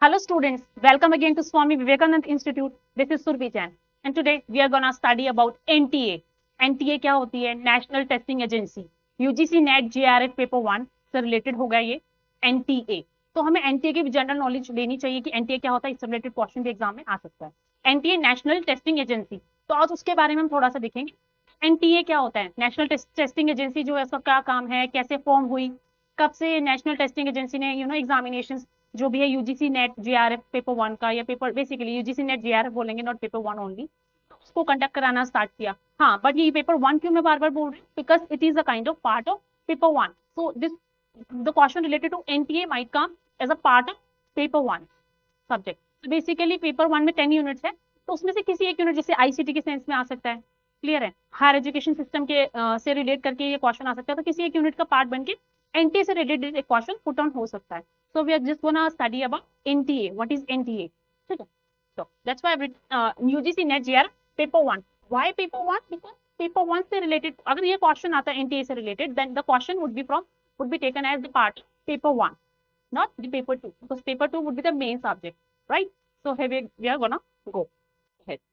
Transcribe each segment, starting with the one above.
Hello students, welcome again to Swami Vivekanand Institute. This is Survi Jain and today we are gonna study about NTA. NTA क्या होती है? National Testing Agency. UGC-NET JRF paper 1 से related होगा ये NTA. तो हमें NTA की general knowledge लेनी चाहिए कि NTA क्या होता है, इससे रिलेटेड क्वेश्चन भी एग्जाम में आ सकता है. NTA नेशनल टेस्टिंग एजेंसी, तो आज उसके बारे में हम थोड़ा सा देखेंगे. NTA क्या होता है? नेशनल टेस्टिंग एजेंसी जो है उसका क्या काम है, कैसे फॉर्म हुई, कब से नेशनल टेस्टिंग एजेंसी ने एग्जामिनेशन जो भी है यूजीसी नेट जीआरएफ पेपर 1 का या paper basically UGC net GRF बोलेंगे, नॉट पेपर 1 ओनली, उसको कंडक्ट कराना स्टार्ट किया. हाँ, बट ये पेपर 1 क्यों मैं बार बार बोल रही हूँ, because it is a kind of part of paper 1. So this the question related to NTA might come as a part of paper 1 subject. Basically paper 1 में 10 यूनिट्स है, तो उसमें से किसी एक यूनिट जैसे आईसीटी के सेंस में आ सकता है. क्लियर है? हायर एजुकेशन सिस्टम के से रिलेट करके ये क्वेश्चन आ सकता है, तो किसी एक यूनिट का पार्ट बन के एनटीए से रिलेटेड एक क्वेश्चन पुट ऑन हो सकता है. So we are just gonna study about NTA. What is NTA? ठीक है. So that's why I've written UGC NET GR paper 1. Why paper 1? Because paper 1 से related अगर ये क्वेश्चन आता है NTA से related, then the question would be taken as the part of paper 1, not the paper 2, because paper 2 would be the main subject, right? So here we are gonna go ahead.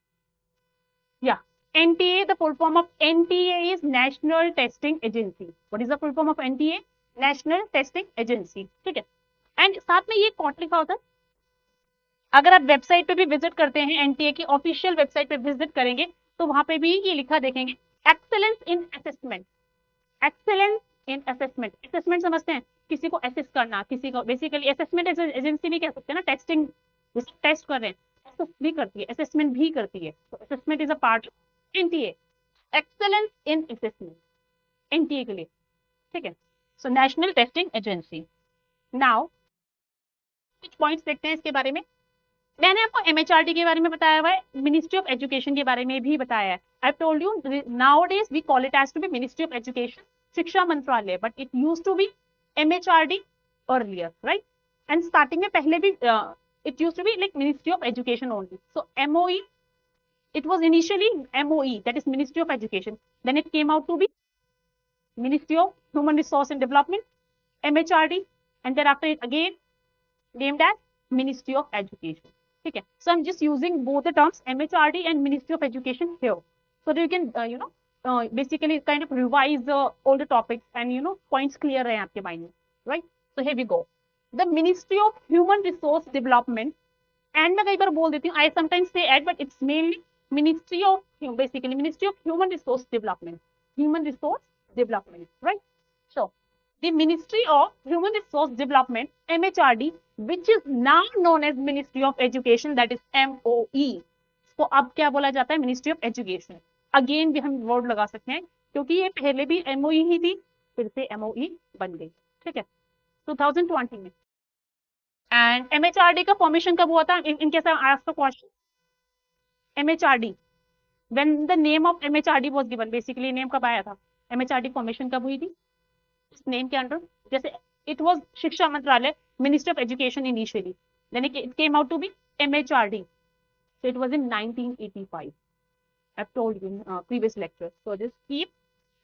Yeah, NTA, the full form of NTA is National Testing Agency. What is the full form of NTA? National Testing Agency. ठीक है. And साथ में ये कौन लिखा होता है, अगर आप वेबसाइट पे भी विजिट करते हैं, एनटीए की ऑफिशियल वेबसाइट पे विजिट करेंगे तो वहां पे भी ये लिखा देखेंगे, excellence in assessment. Excellence in assessment. Assessment समझते हैं, किसी को असेस करना, किसी को बेसिकली असेसमेंट एजेंसी भी कह सकते हैं ना. टेस्टिंग जैसे टेस्ट कर रहे हैं, असेस भी करती है, असेसमेंट भी करती है. तो assessment is a part of NTA. Excellence in assessment NTA के लिए. ठीक है. So national testing agency. Now कुछ पॉइंट्स देखते हैं इसके बारे में. मैंने आपको एमएचआरडी के बारे में बताया हुआ है, मिनिस्ट्री ऑफ एजुकेशन के बारे में भी बताया है. I told you nowadays we call it as to be ministry of education, शिक्षा मंत्रालय, but it used to be MHRD earlier, right? And starting में पहले भी it used to be like ministry of education only. So MOE, it was initially MOE, that is Ministry of Education, then it came out to be Ministry of Human Resource and Development, MHRD, and thereafter it again named as Ministry of Education. ठीक है. So I'm just using both the terms MHRD and Ministry of Education here, so that you can basically kind of revise all the topics and points clear रहे आपके mind में, right? So here we go. The Ministry of Human Resource Development, and मैं कई बार बोल देती हूँ, I sometimes say add, but it's mainly Ministry of Human Resource Development. Human Resource Development, right? So the Ministry of Human Resource Development, MHRD, which is now known as Ministry of Education, that is MOE. तो अब क्या बोला जाता है? Ministry of Education. Again भी हम word लगा सकते हैं क्योंकि ये पहले भी MOE ही थी, फिर से MOE बन गई. ठीक है. 2020 में. एंड MHRD का फॉर्मेशन कब हुआ था? इनके साथ ask the question. MHRD, when the name of MHRD was given, basically name कब आया था? MHRD फॉर्मेशन कब हुई थी? इस नेम के अंडर जैसे it was शिक्षा मंत्रालय, Ministry of Education initially, then it came out to be MHRD. So it was in 1985. I've told you in previous lectures. So just keep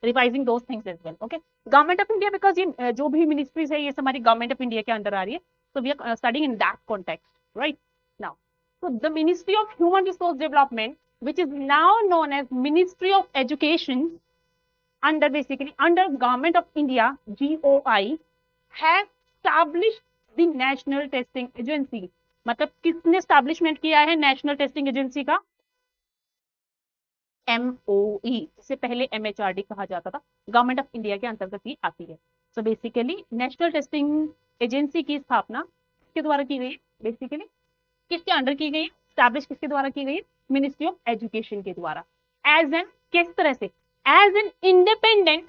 revising those things as well. Okay. Government of India, because ये जो भी ministries है ये हमारी Government of India के अंदर आ रही है. So we are studying in that context, right? Now, so the Ministry of Human Resource Development, which is now known as Ministry of Education, under Government of India, GOI, has established the National Testing Agency. मतलब किसने establishment किया है National Testing Agency का? MOE, जिसे पहले MHRD कहा जाता था, गवर्नमेंट ऑफ इंडिया के अंतर्गत ही आती है. So basically national testing agency की स्थापना किसके द्वारा की गई? बेसिकली किसके अंडर की गई? स्टैब्लिश किसके द्वारा की गई? मिनिस्ट्री ऑफ एजुकेशन के द्वारा. एज एन किस तरह से? As an independent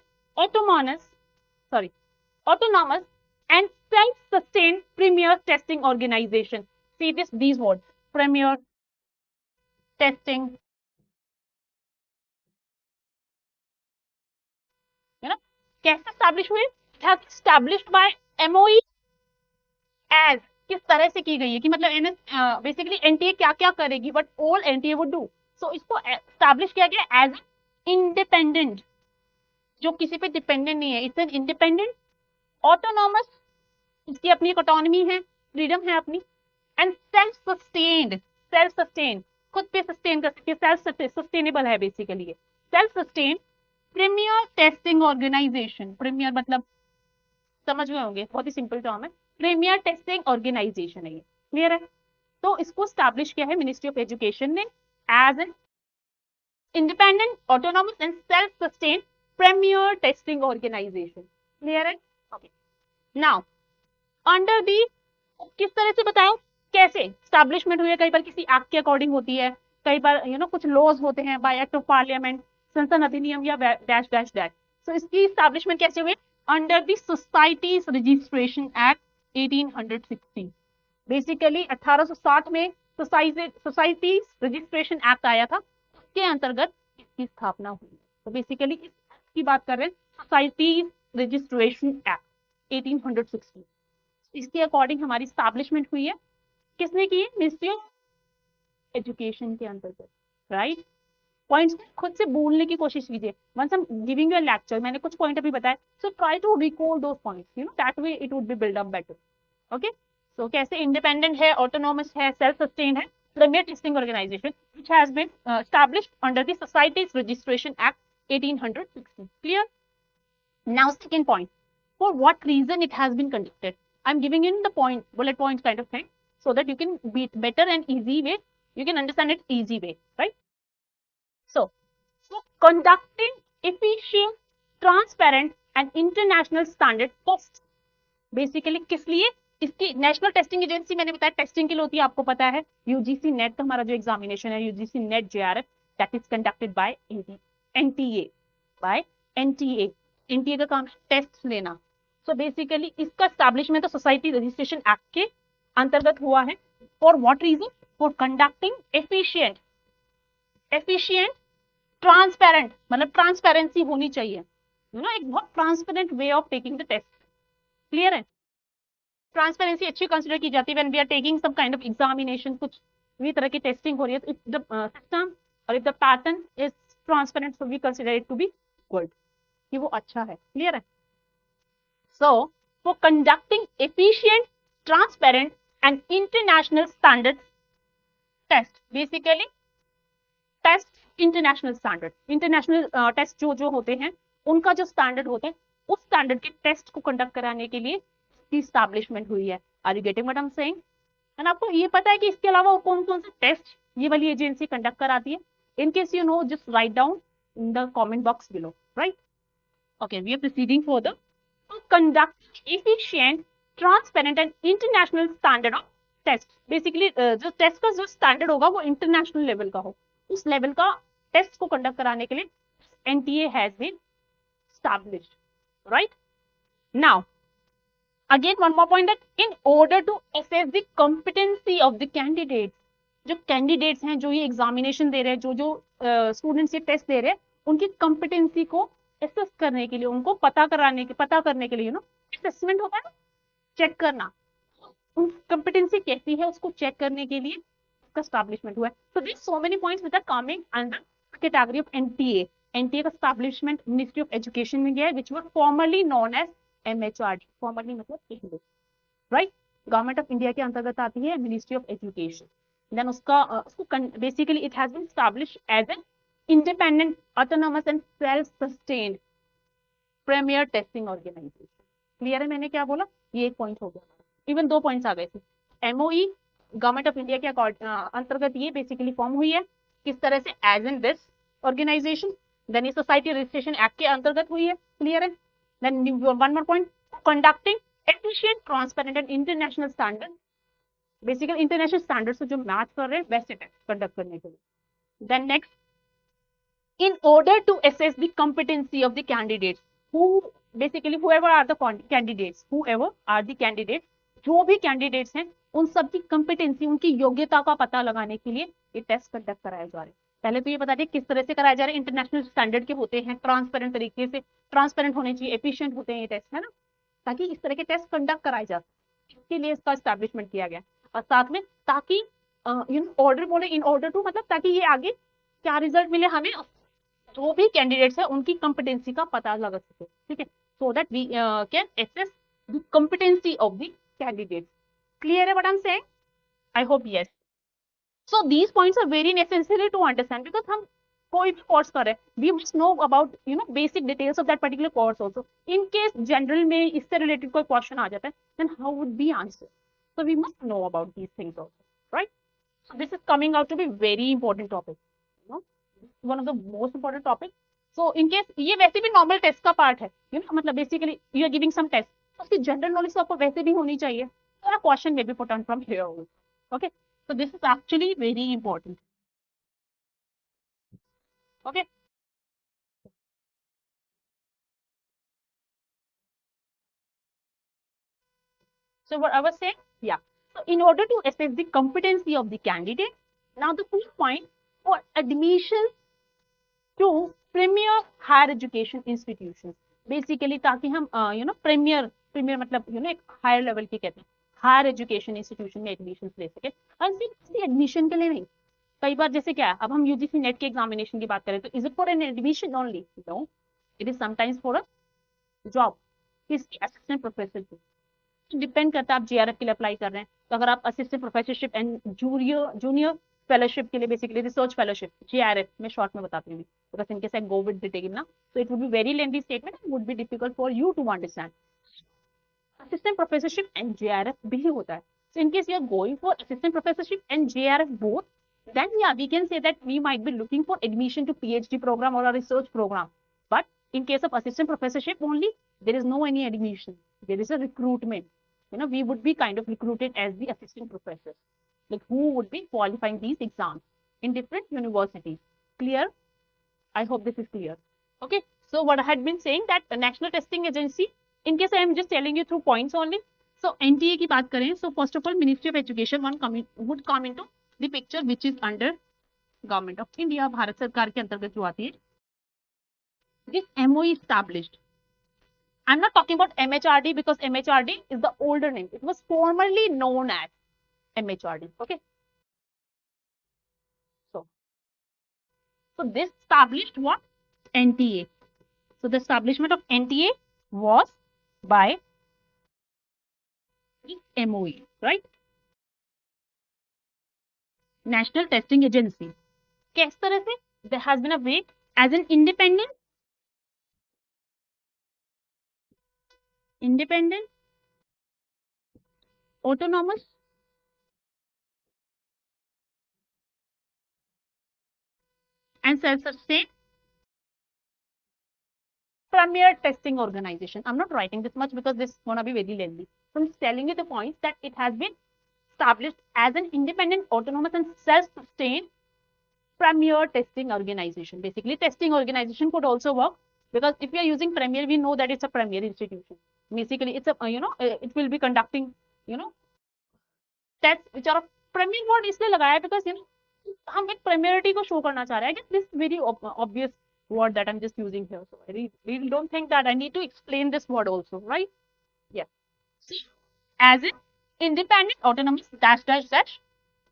autonomous and self-sustained premier testing organization. See these words, premier, testing, है ना? कैसे स्टैब्लिश हुई? It has established by MOE. As किस तरह से की गई है कि मतलब बेसिकली एनटीए क्या क्या करेगी, but all NTA would do. So इसको एस्टैब्लिश किया गया एज इंडिपेंडेंट, जो किसी पे डिपेंडेंट नहीं है. इट्स एन इंडिपेंडेंट, ऑटोनॉमस, इसकी अपनी एक ऑटोनॉमी है, फ्रीडम है अपनी, एंड सेल्फ सस्टेन्ड खुद पे सस्टेन कर सकती है, सेल्फ सस्टेनेबल है बेसिकली ये। Self sustained premier testing organization, premier मतलब समझ गए होंगे, बहुत ही सिंपल टर्म है, प्रीमियर टेस्टिंग ऑर्गेनाइजेशन है ये, क्लियर है। तो इसको स्टैब्लिश किया है मिनिस्ट्री ऑफ एजुकेशन ने as an independent autonomous and self sustained premier testing organisation, clear है। ओके, नाउ अंडर दी, किस तरह से बताओ कैसे स्टैब्लिशमेंट हुई है, कई बार किसी एक्ट के अकॉर्डिंग होती है, कई बार कुछ लॉज होते हैं बाय एक्ट ऑफ पार्लियामेंट, संसद अधिनियम या डैश डैश डैश। सो इसकी स्टैब्लिशमेंट कैसे हुई, under the societies registration act 1860। Basically 1860 में सोसाइटीज रजिस्ट्रेशन एक्ट आया था, उसके अंतर्गत इसकी स्थापना हुई। तो बेसिकली इस एक्ट की बात कर रहे हैं, सोसाइटीज रजिस्ट्रेशन एक्ट 1860, इसके अकॉर्डिंग हमारी स्टैब्लिशमेंट हुई है। किसने की, मिनिस्ट्री ऑफ एजुकेशन के अंतर्गत, राइट। पॉइंट्स खुद से बोलने की कोशिश कीजिए, once I am giving you a lecture, मैंने कुछ पॉइंट अभी बताया, so try to recall those points, that way it would be build up better. Okay, so कैसे इंडिपेंडेंट है, ऑटोनॉमस है, सेल्फ सस्टेन्ड है, premier testing organisation which has been established under the Societies Registration Act 1860, clear. Now second point, for what reason it has been conducted. I'm giving in the point, bullet points kind of thing, so that you can be better and easy way, you can understand it easy way, right. So conducting efficient, transparent and international standard tests, basically किस लिए, इसकी national testing agency मैंने बताया testing के लिए होती है, आपको पता है यूजीसी नेट का हमारा जो एग्जामिनेशन है, UGC NET JRF, that is conducted by NTA, by NTA. NTA का काम है टेस्ट लेना। सो बेसिकली इसका एस्टैब्लिशमेंट तो सोसाइटी रजिस्ट्रेशन एक्ट के अंतर्गत हुआ है। For what reason, for conducting efficient transparent, मतलब ट्रांसपेरेंसी होनी चाहिए, एक बहुत transparent way of taking the test, clear है। ट्रांसपेरेंसी अच्छी कंसीडर की जाती है when we are taking some kind of examination, कुछ भी तरह की टेस्टिंग हो रही है, तो इफ द सिस्टम और if the pattern is transparent, so we consider it to be good, कि वो अच्छा है, क्लियर है। So for conducting efficient, transparent and international standard test, basically test international standard, international test जो होते हैं उनका जो स्टैंडर्ड होते हैं, उस स्टैंडर्ड के टेस्ट को कंडक्ट कराने के लिए की एस्टैब्लिशमेंट हुई है। Are you getting what I am saying. And आपको ये पता है कि इसके अलावा कौन कौन से टेस्ट ये वाली एजेंसी कंडक्ट कराती है। In case you know, just write down in the comment box below, right. Okay, we are proceeding further to conduct efficient, transparent and international standard of test. Basically जो test का जो standard होगा वो international level का हो, उस level का test को कंडक्ट कराने के लिए NTA has been established, right. Now again one more point, that in order to assess the competency of the candidates, जो कैंडिडेट्स हैं, जो ये एग्जामिनेशन दे रहे हैं, जो स्टूडेंट्स ये टेस्ट दे रहे हैं, उनकी कॉम्पिटेंसी को असेस करने के लिए, उनको पता करने के लिए असेसमेंट होता है ना, चेक करना उनकी कॉम्पिटेंसी कैसी है, उसको चेक करने के लिए इसका एस्टैब्लिशमेंट हुआ है। So this so many points which are coming under category of NTA. NTA का एस्टैब्लिशमेंट मिनिस्ट्री ऑफ एजुकेशन में गया है, which was formerly known as MHRD, formerly मतलब English, right. Government of India के अंतर्गत आती है मिनिस्ट्री ऑफ एजुकेशन। देन उसको basically it has been established as an independent, autonomous and self sustained premier testing organisation, clear है मैंने क्या बोला, ये एक पॉइंट हो गया, इवन दो पॉइंट्स आ गए थे। एमओई गवर्नमेंट ऑफ इंडिया के अंतर्गत ये बेसिकली फॉर्म हुई है, किस तरह से, as an this organization. Then ये सोसाइटी रजिस्ट्रेशन एक्ट के अंतर्गत हुई है, क्लियर है। Then one more point, conducting efficient, transparent and international standard, basically international standard से जो मैच कर रहे हैं वैसे टेस्ट कंडक्ट करने के लिए। Then next, in order to assess the competency of the candidates, whoever are the candidates, जो भी कैंडिडेट्स हैं उन सब की कॉम्पिटेंसी, उनकी योग्यता का पता लगाने के लिए ये टेस्ट कंडक्ट कराए जा रहे हैं। पहले तो ये बता दें किस तरह से कराए जा रहे हैं, इंटरनेशनल स्टैंडर्ड के होते हैं, ट्रांसपेरेंट तरीके से, ट्रांसपेरेंट होने चाहिए, एफिशिएंट होते हैं ये टेस्ट, है ना, ताकि इस तरह के टेस्ट कंडक्ट कराए जा सके, इसके लिए इसका एस्टैब्लिशमेंट किया गया। और साथ में ताकि ऑर्डर बोले, इन ऑर्डर टू मतलब ताकि ये आगे क्या रिजल्ट मिले हमें, जो भी कैंडिडेट्स है उनकी कॉम्पिटेंसी का पता लगा सके, ठीक है, so that we can assess the competency of the candidates, clear है what I am saying. I hope yes. So these points are very necessary to understand because हम कोई भी course कर रहे हैं, we must know about basic details of that particular course also. In case general में इससे related कोई question आ जाता है, then how would be answer? So we must know about these things also, right? So this is coming out to be very important topic. One of the most important topic. So in case ये वैसे भी normal test का part है, मतलब basically you are giving some test. तो उसकी general knowledge तो आपको वैसे भी होनी चाहिए. So a question may be put on from here also. Okay. So this is actually very important. Okay. So what I was saying, yeah. So in order to assess the competency of the candidate, now the first point for admission to premier higher education institutions. Basically ताकि हम premier मतलब एक higher level की कहते हैं higher education institution में admissions ले सके और सिर्फ admission के लिए नहीं. कई बार जैसे क्या है, अब हम यूजीसी नेट के एग्जामिनेशन की बात करें तो is it for an admission only? No, it is sometimes for a job. किसकी? असिस्टेंट प्रोफेसर की. डिपेंड करता है आप जीआरएफ के लिए अप्लाई कर रहे हैं तो अगर आप assistant professorship and junior fellowship के लिए बेसिकली रिसर्च फेलोशिप जीआरएफ में शॉर्ट में बताती हूँ बिकॉज इनके साथ गो विद डिटेल ना, so it would be very lengthy statement and would be difficult for you to understand. Assistant professorship and JRF भी होता है. So in case you are going for assistant professorship and JRF both, then yeah, we can say that we might be looking for admission to PhD program or a research program. But in case of assistant professorship only, there is no any admission. There is a recruitment. We would be kind of recruited as the assistant professors, like who would be qualifying these exams in different universities. Clear? I hope this is clear. Okay. So what I had been saying that the National Testing Agency, in case I am just telling you through points only. So NTA की बात करें, so first of all, Ministry of Education would come into the picture, which is under Government of India, Bharat सरकार के अंतर्गत जो आती है. This MOE established. I'm not talking about MHRD because MHRD is the older name. It was formerly known as MHRD. Okay. So, so this established what? NTA. So the establishment of NTA was by the MOE, right? National Testing Agency. किस तरह से? There has been a way as an independent, autonomous, and self-sustained premier testing organization. I'm not writing this much because this is going to be very lengthy. So I'm just telling you the points that it has been established as an independent, autonomous, and self-sustained premier testing organization. Basically, testing organization could also work because if we are using premier, we know that it's a premier institution. Basically, it's a it will be conducting tests which are premier word इसलिए लगाया है because हम एक priority को show करना चाह रहे हैं. I guess this very obvious word that I'm just using here. So I really don't think that I need to explain this word also, right? Yeah. See, as in independent, autonomous dash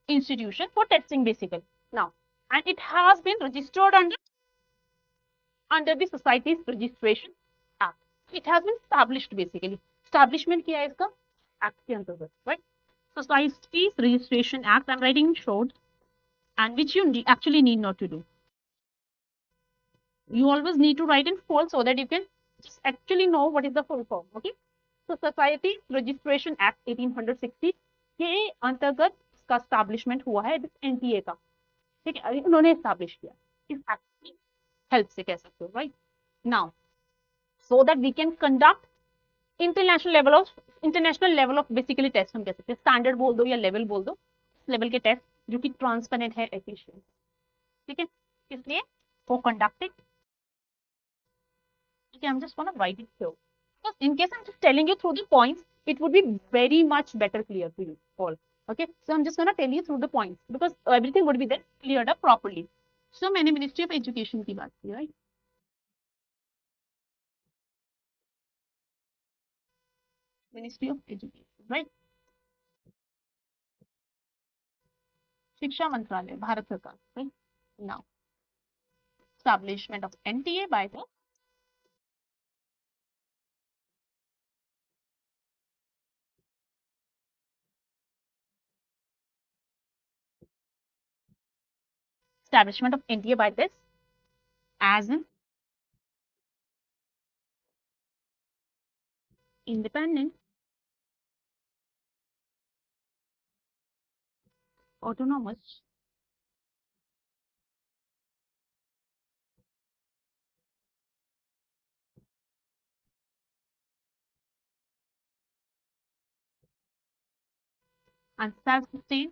institution for testing basically. Now, and it has been registered under the Society's Registration Act. It has been established basically. Establishment किया है इसका Act के अंतर्गत, right? Society's Registration Act. I'm writing in short, and which you actually need not to do. You always need to write in full so that you can just actually know what is the full form. Okay. So Society Registration Act 1860 के अंतर्गत इसका establishment हुआ है NTA का. ठीक है, उन्होंने establish किया इस act की help से कह सकते हो, right? Now, so that we can conduct international level of basically test हम कह सकते हैं. Standard बोल दो या level बोल दो, level के test जो कि transparent है, efficient. ठीक है, इसलिए for conducting. Okay, I'm just gonna write it here. Because in case I'm just telling you through the points, it would be very much better clear to you all. Okay, so I'm just gonna tell you through the points because everything would be then cleared up properly. So मैंने Ministry of Education की बात की, right? Ministry of Education, right? शिक्षा मंत्रालय, भारत सरकार, right? Now, establishment of NTA by the establishment of NTA by this as an independent, autonomous, and self-sustained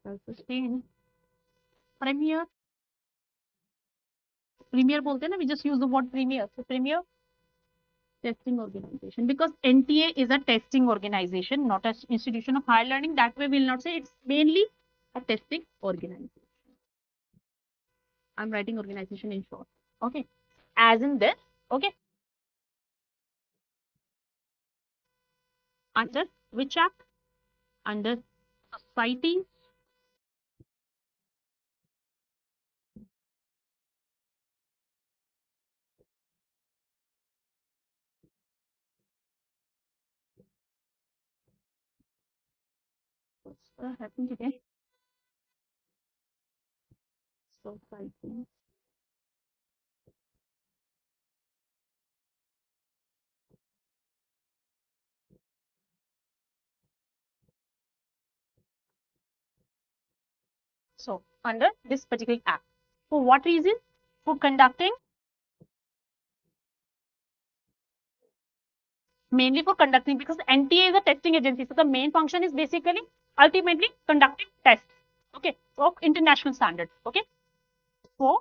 self-sustained premier, premier बोलते हैं ना, we just use the word premier, so premier testing organization, because NTA is a testing organization, not an institution of higher learning. That way we'll not say it's mainly a testing organization. I'm writing organization in short. Okay, as in this. Okay, under which act? Under society happened today. Society. So under this particular act, for what reason? For conducting, mainly for conducting, because NTA is a testing agency, so the main function is basically ultimately conducting tests. Okay, for international standards. Okay, for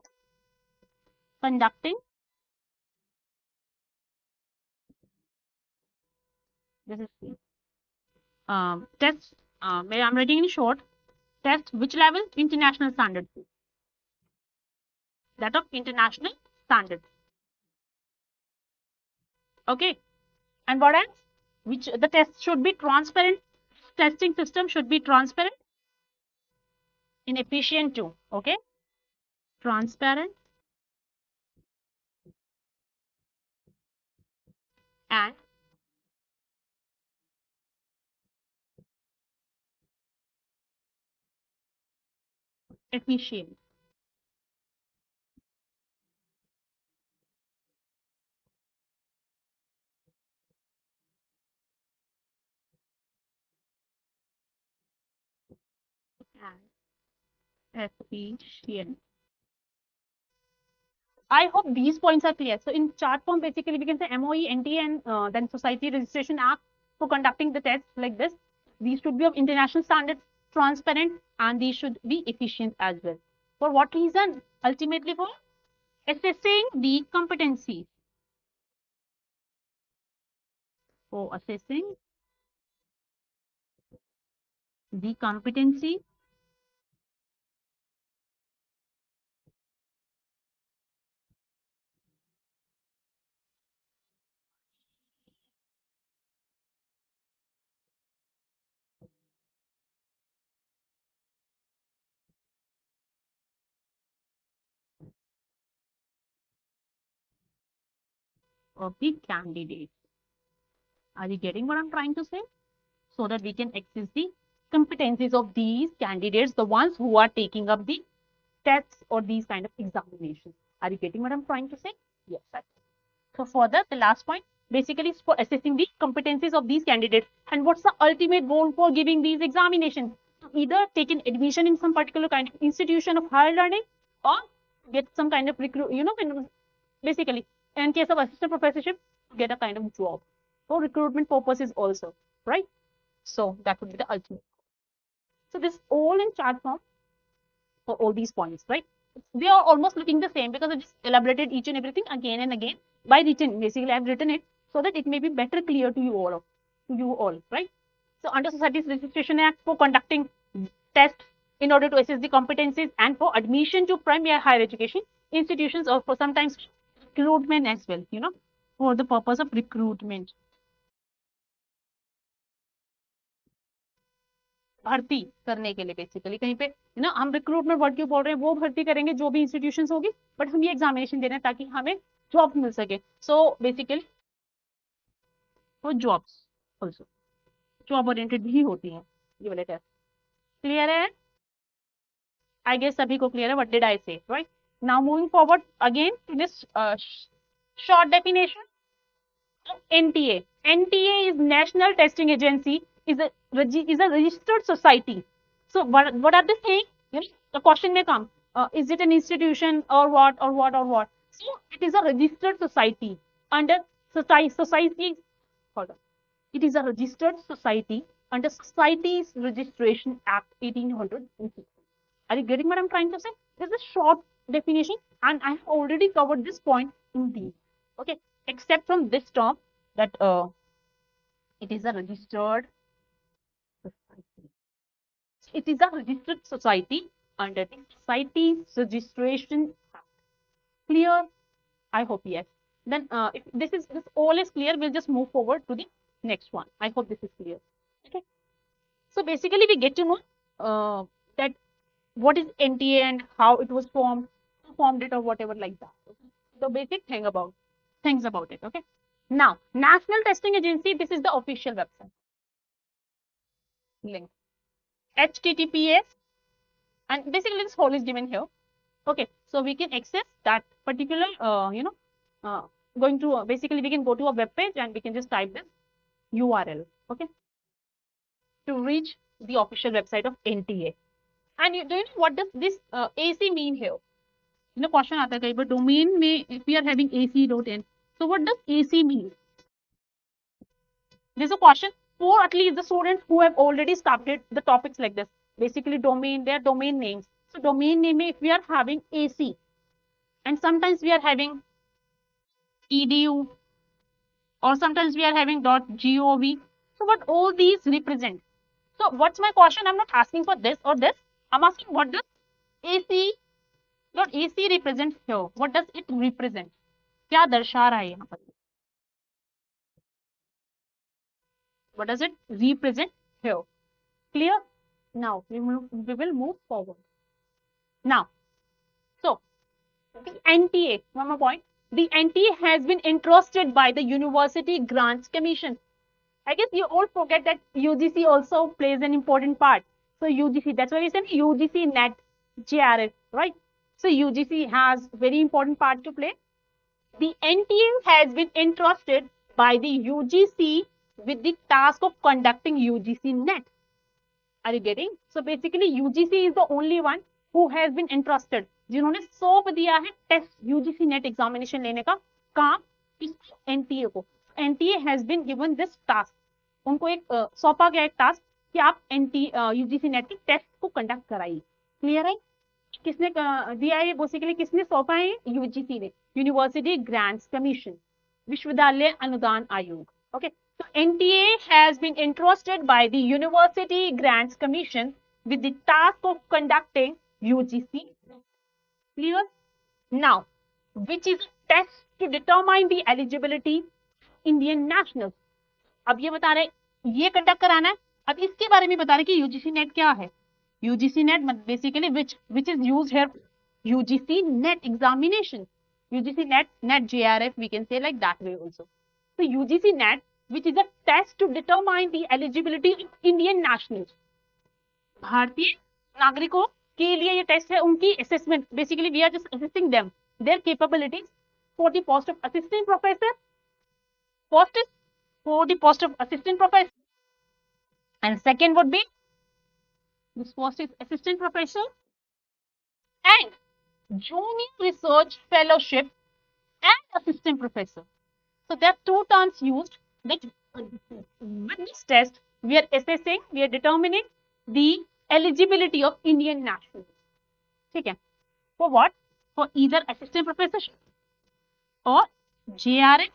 conducting this is test. I'm writing in short. Test which level? International standards. That of international standards. Okay, and what else? Which the test should be transparent. Testing system should be transparent and efficient too. Okay, transparent and efficient. And efficient. I hope these points are clear. So in chart form, basically we can say MOE, NTA, and then Society Registration Act for conducting the tests like this. These should be of international standards, transparent, and these should be efficient as well. For what reason? Ultimately for assessing the competency. For assessing the competency of the candidate. Are you getting what I'm trying to say? So that we can assess the competencies of these candidates, the ones who are taking up the tests or these kind of examinations. Are you getting what I'm trying to say? Yes, that's it. So further, the last point basically is for assessing the competencies of these candidates. And what's the ultimate goal for giving these examinations? To either take an admission in some particular kind of institution of higher learning or get some kind of recruit, basically in case of assistant professorship, get a kind of job for recruitment purposes also, right? So that would be the ultimate. So this all in chart form for all these points, right? They are almost looking the same because I just elaborated each and everything again and again by written. Basically, I've written it so that it may be better clear to you all, right? So under Societies Registration Act for conducting tests in order to assess the competencies and for admission to primary higher education institutions or for sometimes recruitment as well, for the purpose of recruitment. भर्ती करने के लिए basically कहीं पे हम recruitment word क्यों बोल रहे हैं, वो भर्ती करेंगे जो भी इंस्टीट्यूशंस होगी, बट हम ये एग्जामिनेशन दे रहे हैं ताकि हमें जॉब मिल सके. सो बेसिकली वो जॉब्स ऑल्सो जॉब ओरिएंटेड भी होती हैं ये वाले टेस्ट. क्लियर है? आई गेस सभी को क्लियर है. What did I say? Right. Now moving forward again to this short definition of NTA. NTA is National Testing Agency, is a registered society. So what are they saying? You know, the question may come, is it an institution or what or what or what? So it is a registered society under society. Hold on. It is a registered society under Societies Registration Act 1860. Are you getting what I'm trying to say? This is a short definition, and I have already covered this point in deep. Okay, except from this term that it is a registered society. It is a registered society under the Societies Registration Act. Clear? I hope yes. Then if this all is clear, we'll just move forward to the next one. I hope this is clear. Okay. So basically, we get to know that what is NTA and how it was formed, who formed it or whatever like that. Okay? The basic things about it. Okay. Now, National Testing Agency, this is the official website. Link. HTTPS, and basically this whole is given here. Okay. So we can access that particular, going to, basically we can go to a web page and we can just type this URL. Okay. To reach the official website of NTA. And do you know what does this AC mean here? You know, question aata hai, but domain may, if we are having AC.in, so what does AC mean? There's a question for at least the students who have already started the topics like this. Basically, domain, their domain names. So domain name, if we are having AC, and sometimes we are having edu, or sometimes we are having .gov. So what all these represent? So what's my question? I'm not asking for this or this. I'm asking what does AC represent here? What does it represent? क्या दर्शा रहा है यहाँ पर? What does it represent here? Clear? Now we will move forward. Now, so the NTA, one more point. The NTA has been entrusted by the University Grants Commission. I guess you all forget that UGC also plays an important part. So UGC, that's why we said UGC-NET JRF, right? So UGC has very important part to play. The NTA has been entrusted by the UGC with the task of conducting UGC-NET. Are you getting? So basically UGC is the only one who has been entrusted, जिन्होंने सौंप दिया है test UGC-NET examination लेने का काम इस NTA को. NTA has been given this task. उनको एक सौंपा गया एक टास्क कि आप UGC-NET की टेस्ट को कंडक्ट कराइए. क्लियर है? किसने दिया है? बेसिकली किसने सौंपा है? UGC ने, यूनिवर्सिटी ग्रांट्स कमीशन, विश्वविद्यालय अनुदान आयोग. Okay. So NTA has been entrusted by the University Grants Commission with the task of conducting UGC. Clear? Now, which is a test to determine the eligibility of Indian nationals. अब ये बता रहे ये conduct कराना है. अब इसके बारे में बता रहे कि UGC-NET क्या है. UGC-NET basically which is used here, UGC-NET examination. UGC-NET JRF, we can say like that way also. So UGC-NET, which is a test to determine the eligibility of Indian nationals. भारतीय नागरिकों के लिए ये test है, उनकी assessment. Basically we are just assisting them, their capabilities for the post of assistant professor. First is for the post of assistant professor, and second would be this post is assistant professor and junior research fellowship and assistant professor. So there are two terms used. That with this test we are assessing, we are determining the eligibility of Indian nationals. Okay. For what? For either assistant professorship or JRF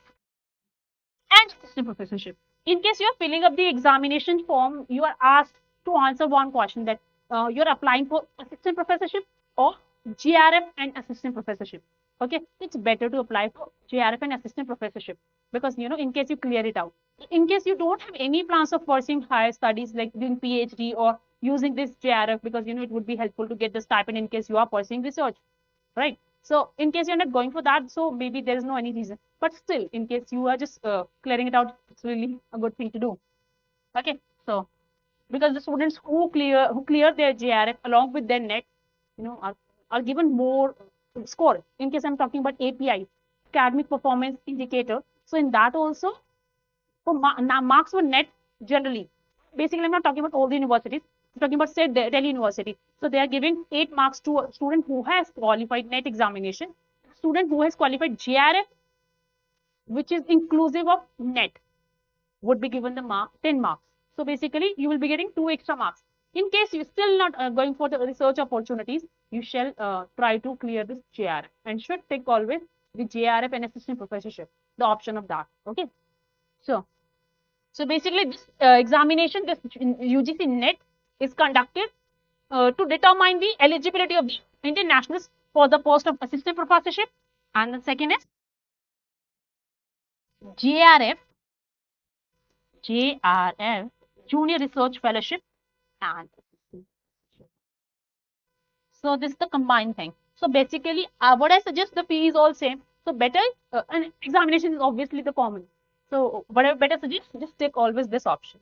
and assistant professorship. In case you are filling up the examination form, you are asked to answer one question that you are applying for assistant professorship or JRF and assistant professorship. Okay, it's better to apply for JRF and assistant professorship because in case you clear it out. In case you don't have any plans of pursuing higher studies like doing PhD or using this JRF, because it would be helpful to get the stipend in case you are pursuing research, right? So in case you're not going for that, so maybe there is no any reason. But still, in case you are just clearing it out, it's really a good thing to do. Okay, so because the students who clear their JRF along with their net, are given more score. In case I'm talking about API, academic performance indicator. So in that also, for marks for net generally. Basically, I'm not talking about all the universities. I'm talking about say Delhi University. So they are giving 8 marks to a student who has qualified net examination, student who has qualified JRF, which is inclusive of net, would be given the 10 marks. So basically, you will be getting 2 extra marks. In case you're still not going for the research opportunities, you shall try to clear this JRF and should take always the JRF and assistant professorship, the option of that. Okay. So basically, this examination, this UGC-NET is conducted to determine the eligibility of the Indian nationals for the post of assistant professorship, and the second is JRF, Junior Research Fellowship, and so this is the combined thing. So basically, what I suggest, the fee is all same. So better, and examination is obviously the common. So whatever better suggest, just take always this option.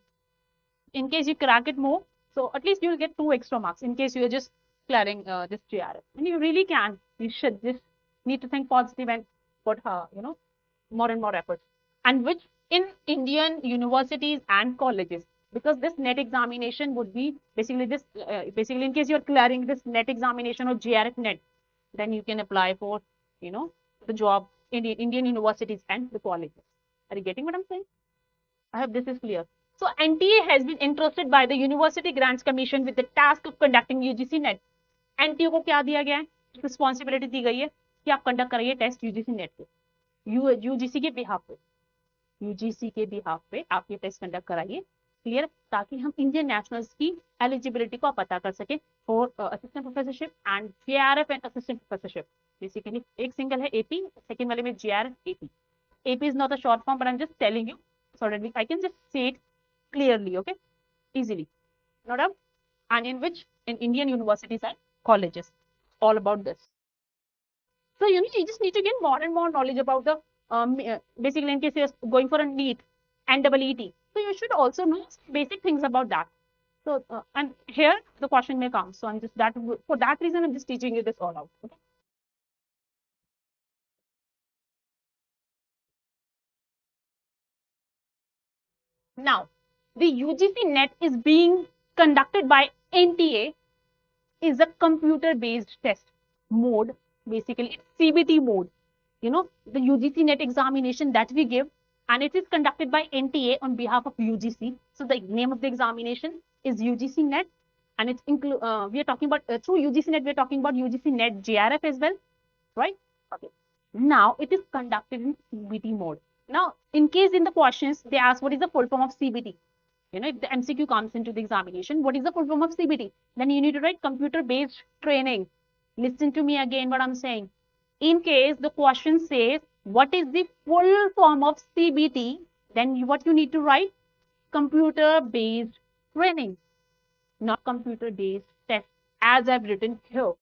In case you crack it more, so at least you will get 2 extra marks in case you are just clearing this JRF. And you really can. You should just need to think positive and put more and more efforts. And which in Indian universities and colleges, because this net examination would be basically this. Basically, in case you are clearing this net examination or JRF net, then you can apply for the job in the Indian universities and the colleges. Are you getting what I'm saying? I hope this is clear. So NTA has been entrusted by the University Grants Commission with the task of conducting UGC-NET. NTA को क्या दिया गया है? Responsibility दी गई है कि आप conduct करिए test UGC-NET पे, UGC के behalf पे, UGC के behalf पे आप ये test conduct कराइए, क्लियर, ताकि हम इंडियन नेशनल्स की एलिजिबिलिटी को पता कर सके for assistant professorship and JRF and assistant professorship. Basically एक सिंगल है AP, सेकंड वाले में JRF AP. AP is not a short form, but I'm just telling you so that I can just say it clearly, okay, easily, no doubt. And in which in Indian universities and colleges, all about this. So you just need to get more and more knowledge about the basically in case you're going for a NEET and EET, so you should also know basic things about that. So and here the question may come. So I'm just for that reason I'm just teaching you this all out. Okay. Now, the UGC-NET is being conducted by NTA, is a computer-based test mode. Basically, it's CBT mode. The UGC-NET examination that we give, and it is conducted by NTA on behalf of UGC. So the name of the examination is UGC-NET, and it's we are talking about through UGC-NET. We are talking about UGC-NET JRF as well, right? Okay. Now it is conducted in CBT mode. Now, in case in the questions they ask what is the full form of CBT, if the MCQ comes into the examination, what is the full form of CBT? Then you need to write computer-based training. Listen to me again what I'm saying. In case the question says what is the full form of CBT, then what you need to write? Computer-based training, not computer-based test, as I've written here.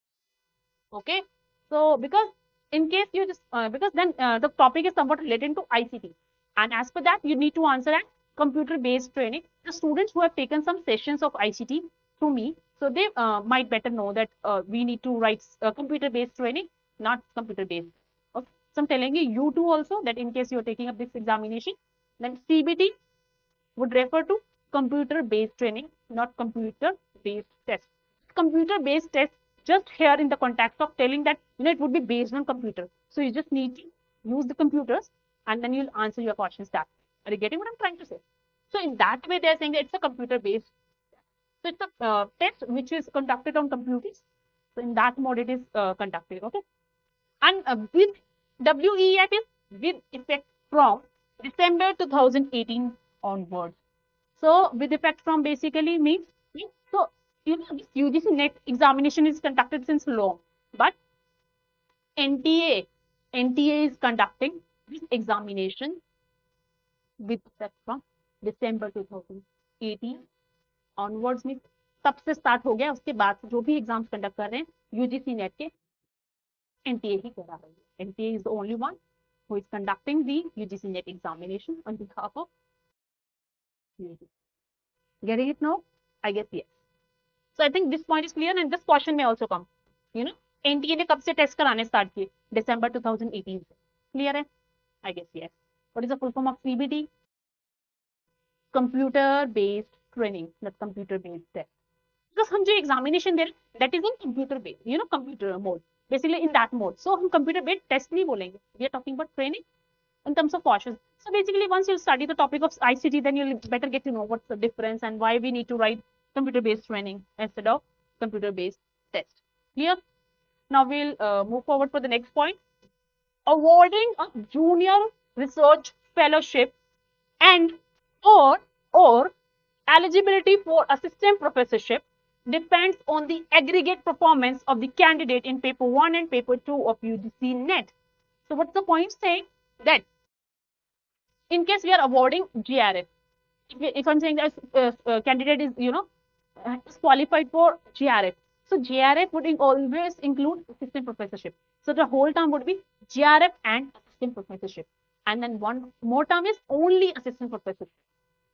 Okay. So because in case you just because then the topic is somewhat related to ICT, and as per that you need to answer at computer-based training. The students who have taken some sessions of ICT through me, so they might better know that we need to write computer-based training, not computer-based. Okay. So I'm telling you too also that in case you're taking up this examination, then CBT would refer to computer-based training, not computer-based test. Computer-based test just here in the context of telling that it would be based on computer. So you just need to use the computers and then you'll answer your questions that way. Are you getting what I'm trying to say? So in that way, they're saying that it's a computer-based. So it's a test which is conducted on computers. So in that mode, it is conducted. Okay. And with WEF is with effect from December 2018 onwards. So with effect from basically means so this UGC-NET examination is conducted since long, but NTA is conducting this examination with effect from December 2018 onwards. में तब से start हो गया, उसके बाद जो भी exams conduct कर रहे हैं UGC-NET के एनटीए ही करा रही है. NTA is the only one who is conducting the UGC-NET examination on behalf of UG. Getting it now? I guess yes. So I think this point is clear and this question may also come. You know, NTA ने कब से test कराने start किए? December 2018 से. Clear है? I guess yes. What is the full form of CBT? Computer based training, not computer based test. Because हम जो examination दे रहे हैं that is in computer based, you know, computer mode, basically in that mode. So हम computer based test नहीं बोलेंगे. We are talking about training in terms of portions. So basically, once you study the topic of ICT, then you'll better get to know what's the difference and why we need to write computer-based training instead of computer-based test. Clear? Now we'll move forward for the next point. Awarding a junior research fellowship and or eligibility for assistant professorship depends on the aggregate performance of the candidate in paper 1 and paper 2 of UGC-NET. So what's the point saying? That in case we are awarding GRF, if I'm saying that candidate is, you know, is qualified for GRF, so GRF would always include assistant professorship. So the whole term would be GRF and assistant professorship, and then one more term is only assistant professorship.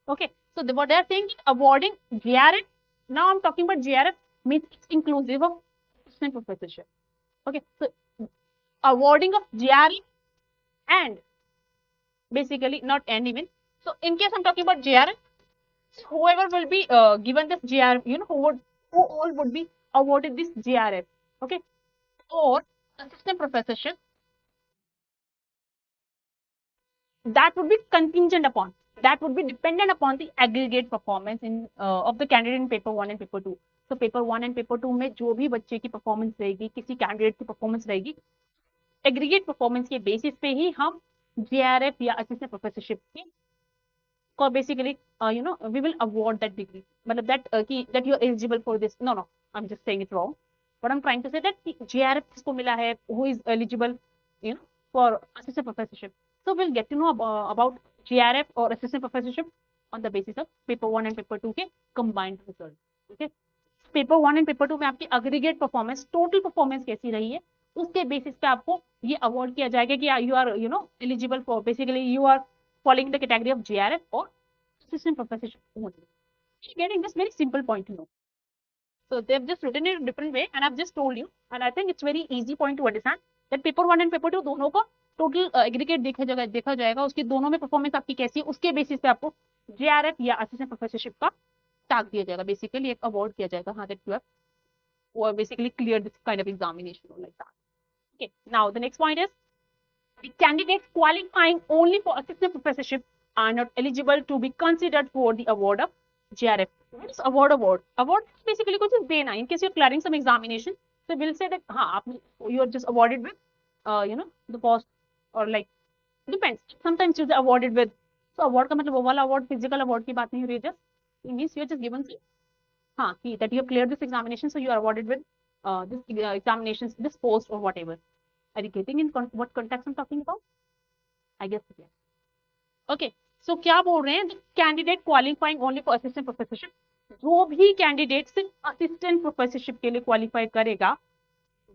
Okay, so what they are saying is awarding GRF. Now I'm talking about GRF means it's inclusive of assistant professorship. Okay, so awarding of GRF and basically not and even. So in case I'm talking about GRF, whoever will be given this GRF, you know, who all would be awarded this GRF, okay, or assistant professorship, that would be contingent upon, that would be dependent upon the aggregate performance in of the candidate in paper 1 and paper 2. So paper 1 and paper 2 में जो भी बच्चे की performance रहेगी, किसी candidate की performance रहेगी, aggregate performance के बेसिस पे ही हम GRF या असिस्टेंट प्रोफेसरशिप की को basically you know, we will award that degree, मतलब that you are eligible for this. No, I'm just saying it wrong. What I'm trying to say that GRF किसको मिला है, who is eligible, you know, for assistant professorship. So we'll get to know about GRF or assistant professorship on the basis of paper 1 and paper 2 के combined result. Okay, paper 1 and paper 2 में आपकी aggregate performance, total performance कैसी रही है, उसके basis पे आपको ये अवार्ड किया जाएगा कि you are, you know, eligible for, basically you are following the category of GRF और assistant professorship only. Getting this very simple point to know. So they've just written it in a different way and I've just told you, and I think it's very easy point to understand that paper 1 and paper 2 दोनों को total aggregate देखा जाएगा, उसकी दोनों में performance आपकी कैसी है, उसके बेसिस पे आपको GRF या असिस्टेंट प्रोफेसरशिप का टैग दिया जाएगा, बेसिकली एक अवार्ड किया जाएगा, हाँ, that you have basically cleared this kind of examination or like that. Okay, now the next point is the candidates qualifying only for assistant professorship are not eligible to be considered for the award of GRF. What is award? Award is basically कुछ देना. In case you're clearing some examination, so we'll say that हाँ, you are just awarded with, you know, the post or like depends. Sometimes you're awarded with. So award का मतलब वो वाला award, physical award की बात नहीं हो रही है. Just it means you're just given हाँ that you have cleared this examination, so you are awarded with this examinations, this post or whatever. Are you getting in what context I'm talking about? I guess yes. Okay. So क्या बोल रहे हैं, candidate qualifying only for assistant professorship, जो भी candidate सिर्फ assistant professorship के लिए qualify करेगा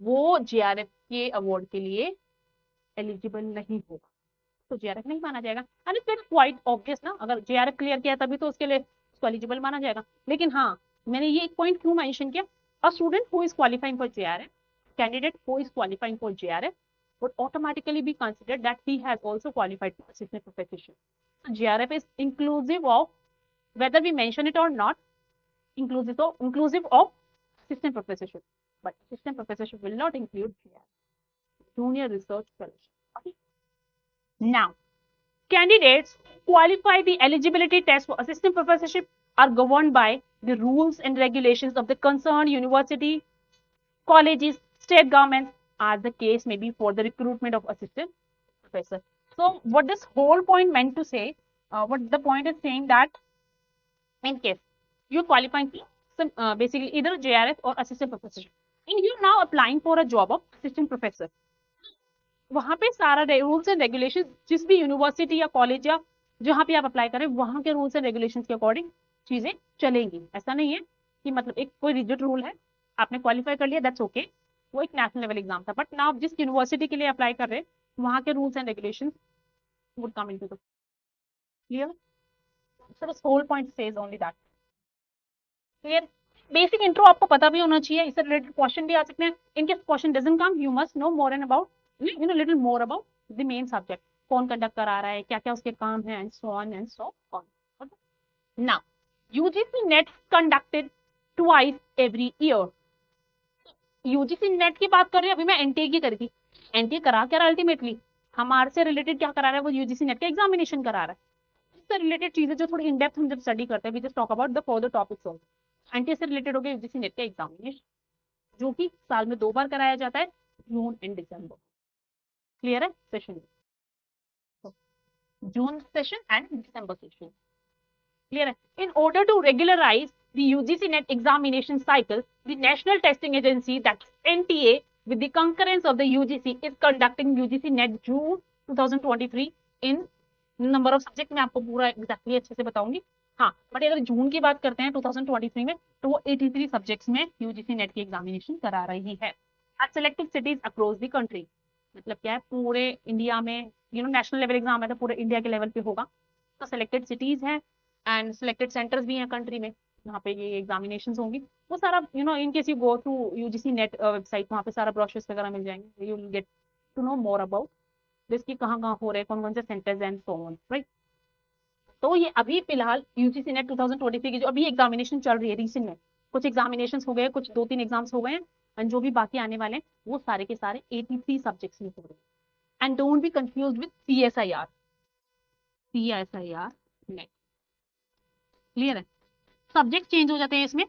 वो GRF के अवार्ड के लिए एलिजिबल नहीं होगा, तो GRF नहीं माना जाएगा. एंड इट्स क्वाइट ऑब्वियस ना, अगर GRF क्लियर किया तभी तो उसके लिए उसको एलिजिबल माना जाएगा. लेकिन हाँ, मैंने ये एक पॉइंट क्यों मेंशन किया, a student who is qualifying for GRF, candidate who is qualifying for GRF would automatically be considered that he has also qualified for assistant professorship. So GRF is inclusive of, whether we mention it or not, inclusive of assistant professorship, but assistant professorship will not include GRF, junior research fellowship. Okay. Now, candidates who qualify the eligibility test for assistant professorship are governed by the rules and regulations of the concerned university, colleges, state governments, as the case may be for the recruitment of assistant professor. So what this whole point meant to say, what the point is saying that in case you are qualifying for some basically either JRF or assistant professorship, and you are now applying for a job of assistant professor, वहाँ पे सारा rules and regulation, जिस भी university या college या जहाँ पे आप अप्लाई करें वहाँ के रूल्स एंड रेगुलेशंस के अकॉर्डिंग चीजें चलेंगी. ऐसा नहीं है कि मतलब एक कोई रिजिड रूल है, आपने क्वालिफाई कर लिया दैट्स ओके, वो एक नेशनल लेवल एग्जाम था, बट नाउ जिस यूनिवर्सिटी के लिए अप्लाई कर रहे हैं वहाँ के rules and regulations would come into the clear. So this whole point says only that. Clear? Basic intro आपको पता भी होना चाहिए, इससे रिलेटेड क्वेश्चन भी आ सकते हैं. In case question doesn't come, you must know more and about little more about the main subject, कौन कंडक्ट करा रहा है, क्या क्या उसके काम है, and so on and so on. Now UGC net conducted twice every year. UGC net की बात कर रहे हैं, अभी मैं एनटीए की करी थी. एनटीए करा क्या रहा है अल्टीमेटली, हमारे से रिलेटेड क्या करा रहा है, वो यूजीसी नेट का एग्जामिनेशन करा रहा है. इससे रिलेटेड चीजें जो थोड़ी इन डेप्थ हम जब स्टडी करते हैं, we just talk about the further topics also. NTA से रिलेटेड हो गया यूजीसी नेट का एग्जामिनेशन, जो कि साल में 2 बार कराया जाता है, जून एंड दिसंबर. क्लियर है? Session June session and December session. Clear है? In order to regularise the UGC-NET examination cycle, the National Testing Agency, that is NTA, with the concurrence of the UGC, is conducting UGC-NET June 2023 in number of subject. मैं आपको पूरा exactly अच्छे से बताऊंगी. हाँ, but अगर जून की बात करते हैं 2023 में, तो वो 83 सब्जेक्ट्स में UGC-NET की एग्जामिनेशन करा रही है at selected cities across the country. मतलब क्या है, पूरे इंडिया में नेशनल लेवल एग्जाम है तो पूरे इंडिया के लेवल पे होगा, तो सेलेक्टेड सिटीज है एंड सिलेक्टेड सेंटर्स भी हैं कंट्री में, यहाँ पे ये एग्जामिनेशंस होंगी. वो सारा in case you go through UGC net website, वहाँ पे सारा ब्रोशर्स वगैरह मिल जाएंगे. You will get to know more about this की कहाँ कहाँ हो रहे हैं, कौन कौन से centres and so on. Right? तो ये अभी फिलहाल यूजीसी नेट 2023 की जो अभी एग्जामिनेशन चल रही है, रिसेंट में कुछ एग्जामिनेशन हो गए, कुछ 2-3 एग्जाम्स हो गए हैं, एंड जो भी बाकी आने वाले हैं वो सारे के सारे 83 सब्जेक्ट्स में हो रहे हैं. And don't be confuse with CSIR NET. Clear है? सब्जेक्ट चेंज हो जाते हैं इसमें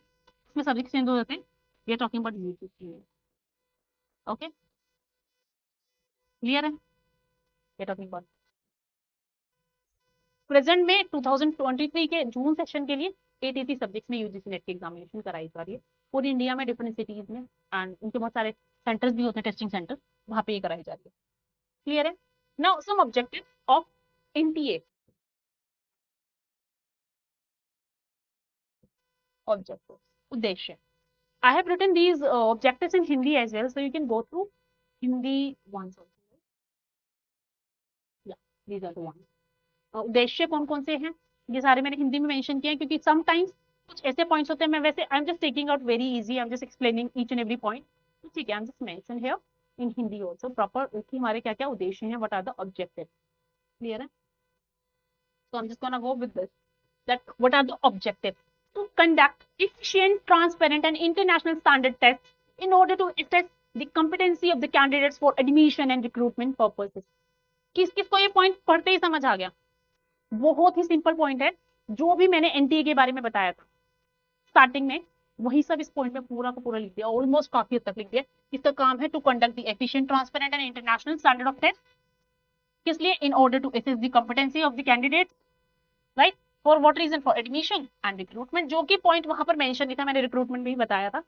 सब्जेक्ट चेंज हो जाते हैं. We are talking about UGC. Okay, clear है? We are talking about present में 2023 के जून सेशन के लिए 83 सब्जेक्ट्स में यूजीसी नेट की एग्जामिनेशन कराई जा रही है पूरी इंडिया में, डिफरेंट सिटीज में, एंड उनके बहुत सारे सेंटर्स भी होते हैं, टेस्टिंग सेंटर, वहां पे ये कराई जा रही है. क्लियर है? Now some objective of NTA. Objective, उद्देश्य. I have written these objectives in Hindi as well, so you can go through Hindi ones also. Yeah, these are the ones. उद्देश्य कौन कौन से हैं, ये सारे मैंने हिंदी में मेंशन किए हैं, क्योंकि समटाइम्स कुछ ऐसे पॉइंट्स होते हैं, मैं वैसे I am just taking out very easy, I am just explaining each and every point. ठीक है, I am just mention here in Hindi also proper कि हमारे क्या क्या उद्देश्य हैं, what are the objective. Clear है? So I'm just gonna go with this, that what are the objectives? To conduct efficient, transparent and international standard tests in order to assess the competency of the candidates for admission and recruitment purposes. किस किस को ये point पढ़ते ही समझ आ गया? बहुत ही simple point है, जो भी मैंने एनटीए के बारे में बताया था स्टार्टिंग में, वही सब इस पॉइंट में पूरा का पूरा लिख दिया, ऑलमोस्ट काफी हद तक लिख दिया. इसका काम है to conduct the efficient, transparent and international standard of test. किस लिए? In order to assess the competency of the candidate. Right? For what reason? For admission and recruitment. जो कि पॉइंट वहां पर मेंशन नहीं था, मैंने रिक्रूटमेंट में ही बताया था.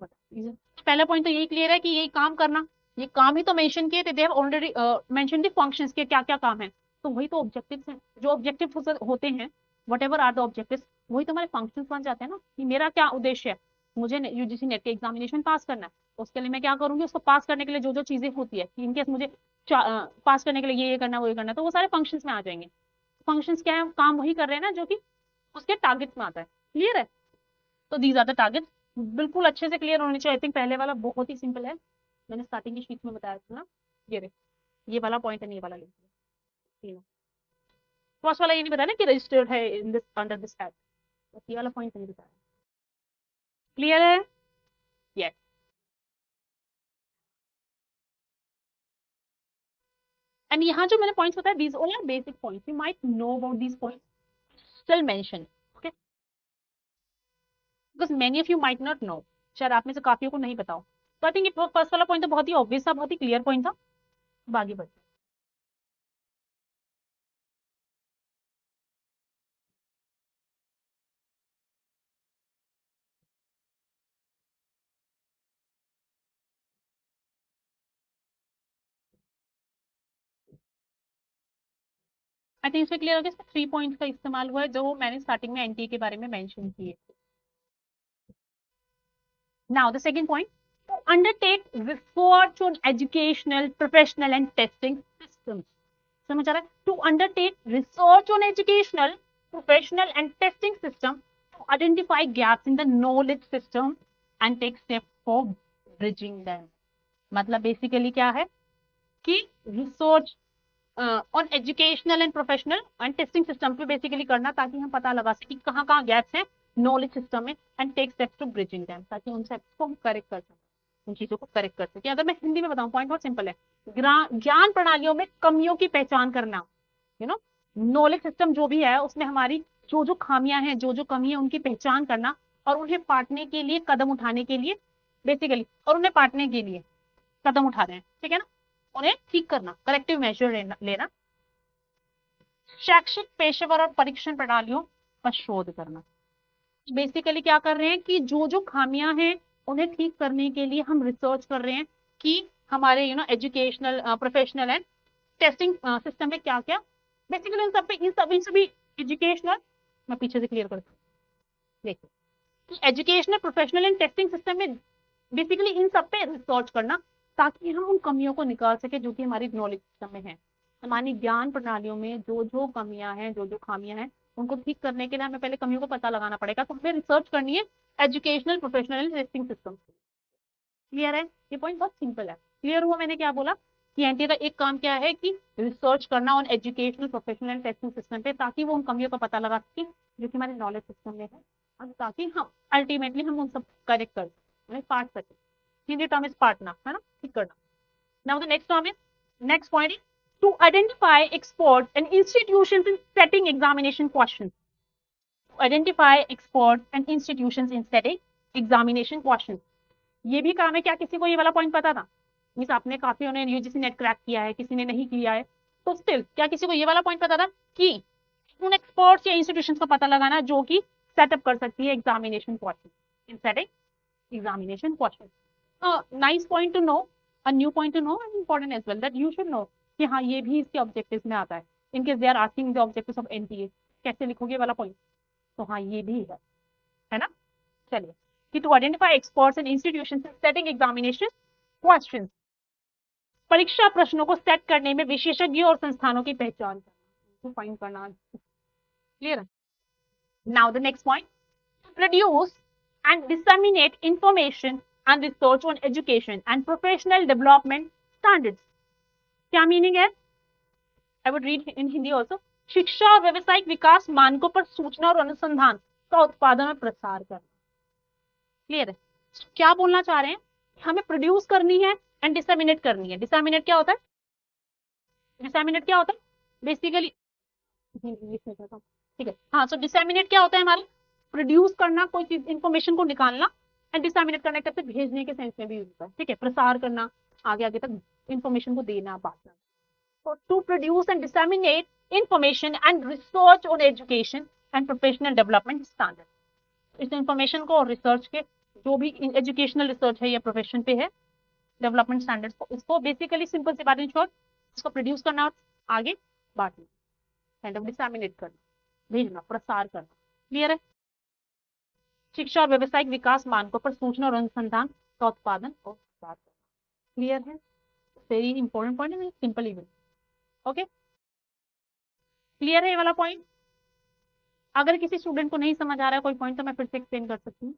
पहला पॉइंट तो यही क्लियर है कि यही काम करना, ये काम ही तो मेंशन किए थे. They have already mention the functions के क्या क्या काम है, तो वही तो ऑब्जेक्टिव्स हैं. जो ऑब्जेक्टिव होते हैं, whatever are the objectives, वही तो हमारे फंक्शंस बन जाते हैं ना, कि मेरा क्या उद्देश्य है, मुझे यूजीसी नेट के एग्जामिनेशन पास करना है, उसके लिए मैं क्या करूंगी, उसको पास करने के लिए जो जो चीजें होती है, इनकेस मुझे पास करने के लिए ये करना, वो ये करना, तो वो सारे फंक्शंस में आ जाएंगे. फंक्शंस क्या है? काम वही कर रहे हैं ना जो कि उसके टारगेट्स में आता है. क्लियर है? तो दीज आर द टारगेट्स. बिल्कुल अच्छे से क्लियर होने चाहिए. आई थिंक पहले वाला बहुत ही सिंपल है, मैंने स्टार्टिंग की शीट में बताया था ना. ये वाला पॉइंट है, ये वाला लिख दिया. फर्स्ट वाला ये नहीं बताया कि रजिस्टर्ड है in this under this act, बस ये वाला पॉइंट नहीं बताया. क्लियर है? यस. एंड यहाँ जो मैंने पॉइंट्स बताया, these all are basic points, you might know about these points, still mention. Okay, because many of you might not know, शायद आप में से काफियों को नहीं पता हो. तो आई थिंक फर्स्ट वाला पॉइंट तो बहुत ही ऑब्वियस था, बहुत ही क्लियर पॉइंट था. आगे बढ़ते. आई थिंक इसमें क्लियर हो गया. इसमें 3 पॉइंट्स का इस्तेमाल हुआ है जो मैंने स्टार्टिंग में एनटीए के बारे में मेंशन किए. Now the second point, to undertake research on educational, professional and testing systems. समझ आ रहा है? To undertake research on educational, professional and testing system, to identify gaps in the knowledge system and take step for bridging them. मतलब basically क्या है कि research on educational and professional and testing system पे basically करना, ताकि हम पता लगा सके कहाँ कहाँ गैप्स हैं नॉलेज सिस्टम में, and take steps to bridging them, ताकि उन स्टेप्स को हम करेक्ट कर सकें, उन चीजों को करेक्ट कर सके। अगर मैं हिंदी में बताऊं, पॉइंट बहुत सिंपल है। ज्ञान प्रणालियों में कमियों की पहचान करना, यू नो, नॉलेज सिस्टम जो भी है उसमें हमारी जो जो खामियां हैं, जो जो कमी है, उनकी पहचान करना और उन्हें पाटने के लिए कदम उठाने के लिए बेसिकली, और उन्हें पाटने के लिए कदम उठा रहे हैं, ठीक है ना, उन्हें ठीक करना, करेक्टिव मेजर लेना। शैक्षिक, पेशेवर और परीक्षण प्रणालियों पर शोध करना। बेसिकली क्या कर रहे हैं कि जो जो खामियां हैं उन्हें ठीक करने के लिए हम रिसर्च कर रहे हैं कि हमारे educational, professional and testing system में क्या क्या बेसिकली इन सभी एजुकेशनल, मैं पीछे से क्लियर करती हूँ, देखिए educational, professional and testing system में बेसिकली इन सब पे रिसर्च करना, ताकि हम उन कमियों को निकाल सके जो कि हमारी नॉलेज सिस्टम में है। हमारी ज्ञान प्रणालियों में जो जो कमियां हैं, जो जो खामियां हैं, उनको ठीक करने के लिए हमें पहले कमियों को पता लगाना पड़ेगा। तो हमें रिसर्च करनी है educational, professional and testing system. Clear है? ये पॉइंट बहुत सिंपल है। क्लियर हुआ मैंने क्या बोला कि एनटीए का एक काम क्या है कि रिसर्च करना on educational, professional and testing system पे, ताकि वो उन कमियों का पता लगा सके जो कि हमारे नॉलेज सिस्टम में है, और ताकि हम अल्टीमेटली हम उन सब करेक्ट कर सकें, उन्हें पाट सके। हिंदी टर्म इज पार्टना, है ना, ठीक करना। Now the next term is, next point is to identify experts and institutions in setting examination questions. To identify experts and institutions in setting examination questions. ये भी काम है क्या? किसी को ये वाला पॉइंट पता था? मींस आपने काफी ने यूजीसी नेट क्रैक किया है, किसी ने नहीं किया है, तो स्टिल क्या किसी को ये वाला पॉइंट पता था कि उन एक्सपर्ट्स या इंस्टीट्यूशंस का पता लगाना जो कि सेटअप कर सकती है examination question, in setting examination question. Nice point to know, a new point to know, and important as well that you should know कि हाँ ये भी इसके ऑब्जेक्टिव्स में आता है। In case they are asking the objectives of NTA, कैसे लिखोगे वाला पॉइंट, तो हाँ ये भी है ना। चलिए कि to identify experts and institutions in setting examination questions, परीक्षा प्रश्नों को सेट करने में विशेषज्ञों और संस्थानों की पहचान करना, फाइंड करना। क्लियर है? Now the next point, produce and disseminate information and research on education and professional development standards. क्या मीनिंग है? I would read in Hindi also. शिक्षा और व्यवसायिक विकास मानकों पर सूचना और अनुसंधान का उत्पादन और प्रसार करना। क्लियर है? क्या बोलना चाह रहे हैं? हमें प्रोड्यूस करनी है एंड डिसेमिनेट करनी है। डिसेमिनेट क्या होता है? डिसेमिनेट क्या होता है बेसिकली, ठीक है, हाँ, सो डिसेमिनेट क्या होता है हमारे, प्रोड्यूस करना, कोई चीज इंफॉर्मेशन को निकालना, एंड डिसेमिनेट करना एक तरह से भेजने के सेंस में भी होता है, ठीक है, प्रसार करना, आगे आगे तक इंफॉर्मेशन को देना, बांटना। तो to produce and disseminate information and research on education and professional development standard. इस इंफॉर्मेशन को और रिसर्च के जो भी एजुकेशनल रिसर्च है या प्रोफेशन पे है, डेवलपमेंट स्टैंडर्ड्स को, इसको बेसिकली सिंपल सी बात इन शॉर्ट, इसको प्रोड्यूस करना और आगे बांटना, काइंड ऑफ डिसेमिनेट करना, भेजना, प्रसार करना। क्लियर है? शिक्षा और व्यवसायिक विकास मानकों पर सूचना और अनुसंधान का उत्पादन और प्रसार करना। क्लियर है? वेरी इंपॉर्टेंट पॉइंट है, सिंपल इवन। ओके, क्लियर है ये वाला पॉइंट? अगर किसी स्टूडेंट को नहीं समझ आ रहा है कोई पॉइंट, तो मैं फिर से एक्सप्लेन कर सकती हूँ।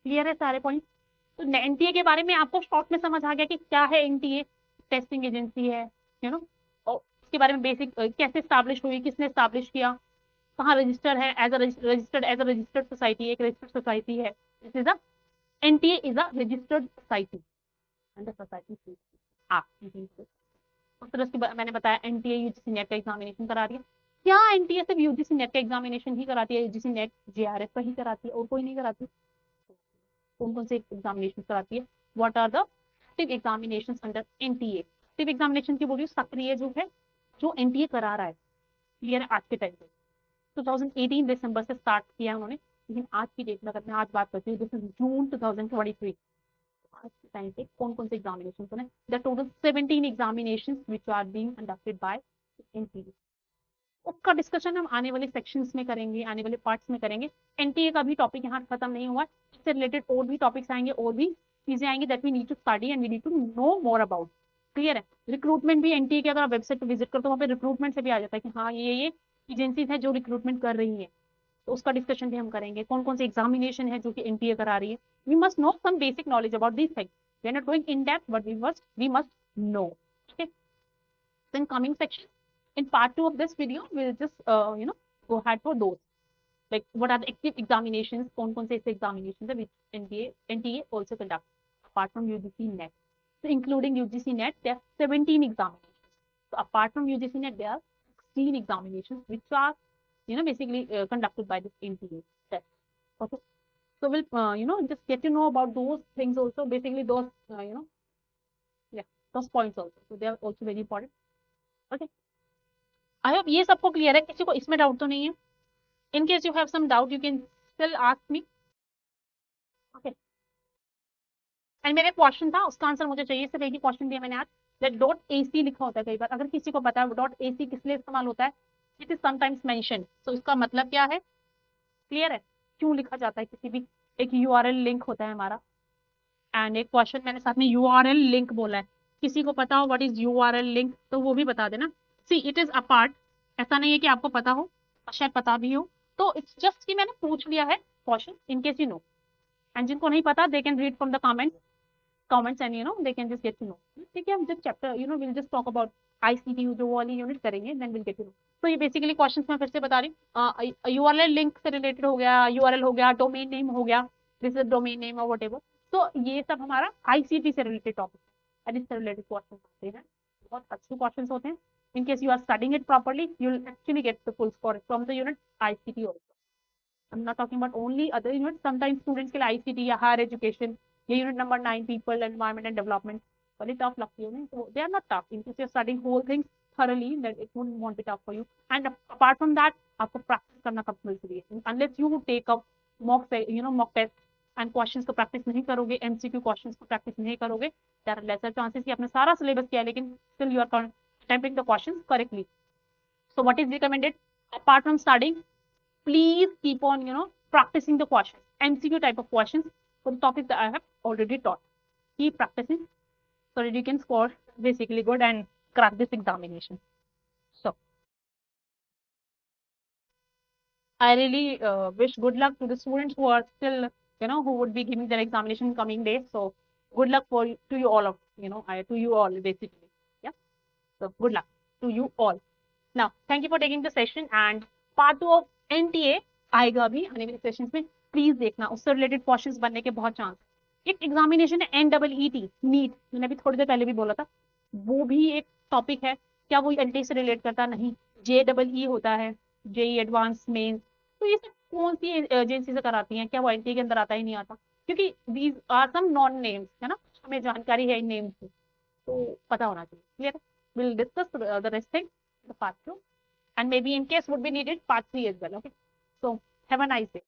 क्लियर है सारे पॉइंट? तो एनटीए के बारे में आपको शॉर्ट में समझ आ गया कि क्या है एनटीए, टेस्टिंग एजेंसी है, यू नो, और इसके बारे में बेसिक कैसे स्टैब्लिश हुई, किसने स्टैब्लिश किया, कहाँ रजिस्टर है, एज अ रजिस्टर्ड सोसाइटी, एक रजिस्टर्ड सोसाइटी है। This is a NTA is a registered society and the society उस तरह से मैंने बताया एनटीए यूजीसी नेट का एग्जामिनेशन करा रही है। क्या एनटीए सिर्फ यूजीसी नेट का एग्जामिनेशन ही कराती है? यूजीसी नेट जेआरएफ का ही कराती है और कोई नहीं कराती? कौन कौन से एग्जामिनेशन कराती है? What are the active examinations under NTA? Active examination की बोलिए सक्रिय जो है, जो एनटीए करा रहा है। क्लियर है? आज के टाइम पे 2018 दिसंबर से स्टार्ट किया उन्होंने, लेकिन आज की डेट में अगर मैं आज बात करती हूँ, दिस इज जून 2023, आज के टाइम पे कौन कौन से एग्जामिनेशन है? The total 17 examination which are being conducted by NTA. उसका डिस्कशन हम आने वाले सेक्शंस में करेंगे, आने वाले पार्ट्स में करेंगे। एनटीए का भी टॉपिक यहाँ खत्म नहीं हुआ, इससे रिलेटेड और भी टॉपिक्स आएंगे, और भी चीजें आएंगी that we need to study and we need to know more about. Clear है? रिक्रूटमेंट भी एनटीए के अगर आप वेबसाइट पर विजिट करते हो वहाँ पे रिक्रूटमेंट से भी आ जाता है कि हाँ ये एजेंसीज है जो रिक्रूटमेंट कर रही है, तो उसका डिस्कशन भी हम करेंगे। कौन कौन से एग्जामिनेशन है जो कि एनटीए करा रही है, we must know some basic knowledge about this thing, we are not going in depth but we must know. Okay, then coming section, in part 2 of this video we'll just go ahead for those, like what are the active examinations, कौन से ऐसे examinations है which NTA also conduct apart from UGC-NET. So including UGC-NET there are 17 examinations. So apart from UGC-NET there are 16 examinations which are basically conducted by this NTA test. Okay, so we'll just get to know about those things also, basically those those points also, so they are also very important. Okay, I hope ये सबको clear है, किसी को इसमें doubt तो नहीं है? In case you have some doubt you can still ask me. Okay, and मेरा क्वेश्चन था उसका आंसर मुझे चाहिए, सिर्फ एक ही क्वेश्चन दिया मैंने आज, दैट डॉट एसी लिखा होता है कई बार, अगर किसी को पता है डॉट एसी किस लिए इस्तेमाल होता है, इट इज समटाइम्स मेंशन, सो इसका मतलब क्या है? क्लियर है क्यों लिखा जाता है? किसी भी एक यूआरएल लिंक होता है हमारा, एंड एक क्वेश्चन मैंने साथ में यूआरएल लिंक बोला है, किसी को पता हो व्हाट इज यूआरएल लिंक तो वो भी बता देना। See it is a part, ऐसा नहीं है कि आपको पता हो, शायद पता भी हो, तो इट्स जस्ट कि मैंने पूछ लिया है question in case you no, and जिनको नहीं पता they can read from the comments and they can just get to know. ठीक है, हम just chapter we'll just talk about ICT जो वाली यूनिट करेंगे, then we'll get to know. तो ये बेसिकली क्वेश्चंस मैं फिर से बता रही हूँ, यूआरएल लिंक से रिलेटेड हो गया, यूआरएल हो गया, डोमेन नेम हो गया, दिस इज डोमेन नेम और व्हाटएवर, तो ये सब हमारा आईसीटी से रिलेटेड टॉपिक है, एंड इससे रिलेटेड क्वेश्चन आते हैं, बहुत अच्छे क्वेश्चन होते हैं। In case you are studying it properly you will actually get the full score from the unit ICT also. I'm not talking about only other units. Sometimes students के लिए ICT या higher education, ये unit number 9 people, environment and development, बड़ी tough लगती है उन्हें, so they are not tough. In case you're studying whole things thoroughly, then it won't be tough for you. And apart from that, आपको practice करना compulsory है. Unless you take up mock test and questions को practice नहीं करोगे, MCQ questions को practice नहीं करोगे, there are lesser chances कि आपने सारा syllabus किया है लेकिन still you are attempting the questions correctly. So what is recommended? Apart from studying, please keep on practicing the questions, MCQ type of questions for the topics that I have already taught. Keep practicing so that you can score basically good and crack this examination. So I really wish good luck to the students who are still who would be giving their examination in coming days. So good luck to you all, to you all basically. Yeah, so good luck to you all. Now thank you for taking the session, and part 2 of NTA आएगा अभी आने वाले sessions में, please देखना, उससे related questions बनने के बहुत चांस। एक एग्जामिनेशन है NEET, नीट, मैंने अभी थोड़ी देर पहले भी बोला था, वो भी एक टॉपिक है, क्या वो एनटीए से रिलेट करता? नहीं। JEE होता है, JEE एडवांस मेंस, तो ये सब कौन सी एजेंसी से कराती हैं, क्या वो एनटीए के अंदर आता ही नहीं आता? क्योंकि these are some known names, है ना, हमें जानकारी है इन नेम्स की, तो पता होना चाहिए। Clear? Will discuss the rest thing the part 2, and maybe in case would be needed part 3 as well. Okay, so have a nice day.